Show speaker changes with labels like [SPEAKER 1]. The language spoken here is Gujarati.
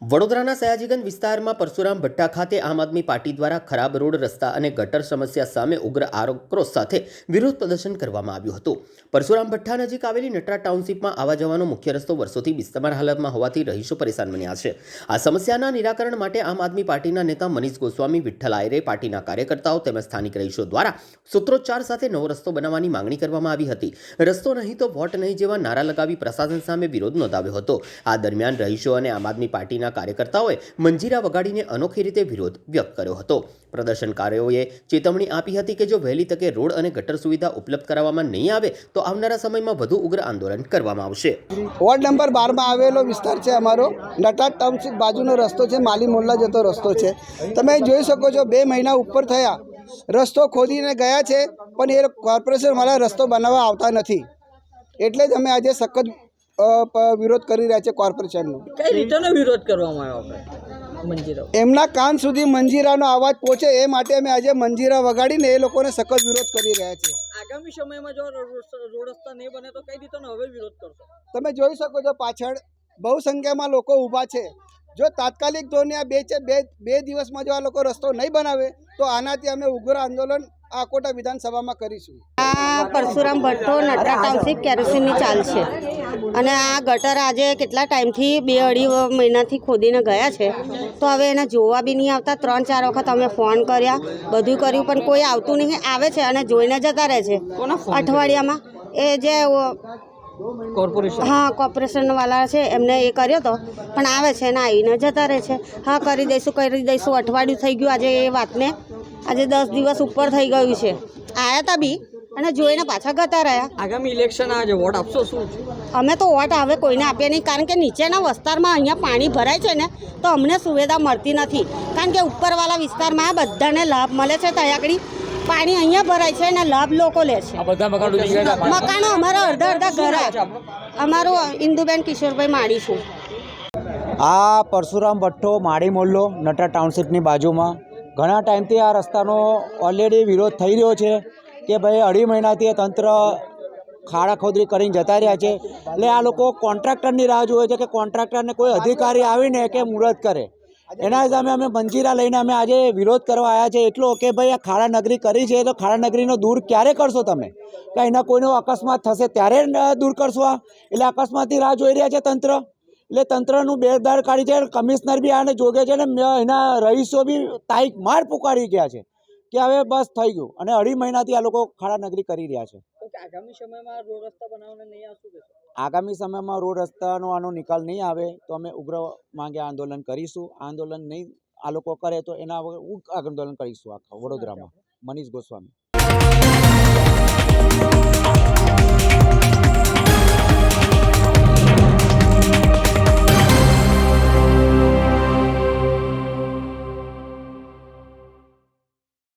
[SPEAKER 1] વડોદરાના સયાજીગંજ વિસ્તારમાં પરશુરામ ભઠ્ઠા ખાતે આમ આદમી પાર્ટી દ્વારા ખરાબ રોડ રસ્તા અને ગટર સમસ્યા સામે ઉગ્ર આક્રોશ સાથે વિરોધ પ્રદર્શન કરવામાં આવ્યું હતું। પરશુરામ ભઠ્ઠા નજીક આવેલી નટરા ટાઉનશીપમાં આવવા જવાનો મુખ્ય રસ્તો વર્ષોથી બિસ્માર હાલતમાં હોવાથી રહીશો પરેશાન બન્યા છે। આ સમસ્યાના નિરાકરણ માટે આમ આદમી પાર્ટીના નેતા મનીષ ગોસ્વામી, વિઠ્ઠલ આયરે, પાર્ટીના કાર્યકર્તાઓ તેમજ સ્થાનિક રહીશો દ્વારા સૂત્રોચ્ચાર સાથે નવો રસ્તો બનાવવાની માંગણી કરવામાં આવી હતી। રસ્તો નહીં તો વોટ નહીં જેવા નારા લગાવી પ્રશાસન સામે વિરોધ નોંધાવ્યો હતો। આ દરમિયાન રહીશો અને આમ આદમી પાર્ટીના કાર્યકર્તાઓએ મંજીરા વગાડીને અનોખી રીતે વિરોધ વ્યક્ત કર્યો હતો। પ્રદર્શનકારીઓએ ચેતવણી આપી હતી કે જો વહેલી તકે રોડ અને ગટર સુવિધા ઉપલબ્ધ કરાવવામાં નહીં આવે તો આવનારા સમયમાં વધુ ઉગ્ર આંદોલન કરવામાં આવશે।
[SPEAKER 2] વોર્ડ નંબર 12 માં આવેલો વિસ્તાર છે અમારો। નટા ટાઉનશીપ બાજુનો રસ્તો છે, માલી મોહલ્લા જતો રસ્તો છે। તમે જોઈ શકો છો 2 મહિના ઉપર થયા, રસ્તો ખોદીને ગયા છે, પણ એ કોર્પોરેશન વાળા રસ્તો બનાવવા આવતા નથી। એટલે જ અમે આજે સખત વિરોધ કરી રહ્યા છે કોર્પોરેશનનો।
[SPEAKER 3] કઈ રીતનો વિરોધ કરવામાં આવ્યો મંજીરા?
[SPEAKER 2] એમના કાન સુધી મંજીરાનો અવાજ પહોંચે એ માટે અમે આજે મંજીરા વગાડીને એ લોકોને સખત વિરોધ કરી રહ્યા છીએ।
[SPEAKER 3] આગામી સમયમાં જો રોડ રસ્તા નહીં બને તો કઈ રીતનો હવે વિરોધ કરશો?
[SPEAKER 2] તમે જોઈ શકો છો પાછળ બહુ સંખ્યામાં લોકો ઊભા છે। જો તાત્કાલિક ધોરણે આ બે દિવસમાં જો આ લોકો રસ્તો નહીં બનાવે તો આનાથી અમે ઉગ્ર આંદોલન આકોટા વિધાનસભામાં કરીશું।
[SPEAKER 4] આ પરશુરામ ભઠ્ઠો નટરા ટાઉનશીપ કેરોસીનની ચાલ છે અને આ ગટર આજે કેટલા ટાઈમથી 2-2.5 મહિનાથી ખોદીને ગયા છે, તો હવે એને જોવા બી નહીં આવતા। 3-4 વખત અમે ફોન કર્યા, બધું કર્યું, પણ કોઈ આવતું નહીં। આવે છે અને જોઈને જતા રહે છે અઠવાડિયામાં। એ જે કોર્પોરેશન વાળા છે એમને એ કર્યો તો, પણ આવે છે ને આવીને જતા રહે છે। હા, કરી દઈશું, અઠવાડિયું થઈ ગયું આજે એ વાતને। આજે 10 દિવસ ઉપર થઈ ગયું છે। આવ્યા હતા બી અને જોઈને પાછા જતા રહ્યા।
[SPEAKER 3] આગામી ઇલેક્શન આવે છે, વોટ આપશો? શું
[SPEAKER 4] અમે તો વોટ હવે કોઈને આપીએ નહીં, કારણ કે નીચેના વિસ્તારમાં અહીંયા પાણી ભરાય છે ને, તો અમને સુવિધા મળતી નથી। કારણ કે ઉપરવાળા વિસ્તારમાં આ બધાને લાભ મળે છે, ત્યાં આગળ પાણી અહીંયા ભરાય છે અને લાભ લોકો લે છે। મકાનો અમારા અડધા ઘર। અમારું ઇન્દુબેન કિશોરભાઈ માળીશું।
[SPEAKER 5] આ પરશુરામ ભઠ્ઠો માળી મોહલ્લો નટા ટાઉનશીપની બાજુમાં ઘણા ટાઈમથી આ રસ્તાનો ઓલરેડી વિરોધ થઈ રહ્યો છે કે ભાઈ 2.5 મહિનાથી તંત્ર ખાડા ખોદરી કરીને જતા રહ્યા છે। એટલે આ લોકો કોન્ટ્રાક્ટરની રાહ જુએ છે કે કોન્ટ્રાક્ટરને કોઈ અધિકારી આવીને કે મુહૂર્ત કરે। એના સામે અમે મંજીરા લઈને અમે આજે વિરોધ કરવા આવ્યા છે એટલો કે ભાઈ આ ખાડા નગરી કરી છે તો ખાડા નગરીનો દૂર ક્યારે કરશો તમે? કે એના કોઈનો અકસ્માત થશે ત્યારે દૂર કરશો? એટલે અકસ્માતની રાહ જોઈ રહ્યા છે તંત્ર। એટલે તંત્રનું બેદરકારી છે। કમિશનર બી આને જોગે છે ને એના રહીશો બી તારીખ માર પુકારી ગયા છે કે હવે બસ થઈ ગયું, અને 2.5 મહિનાથી આ લોકો ખાડા નગરી કરી રહ્યા છે।
[SPEAKER 3] આગામી સમયમાં રોડ રસ્તા બનાવવાને નહીં આવશું?
[SPEAKER 5] આગામી સમયમાં રોડ રસ્તાનો આનો નિકાલ નહીં આવે તો અમે ઉગ્ર માંગે આંદોલન કરીશું। આંદોલન નહીં આ લોકો કરે તો એના આંદોલન કરીશું આખા વડોદરામાં। મનીષ ગોસ્વામી।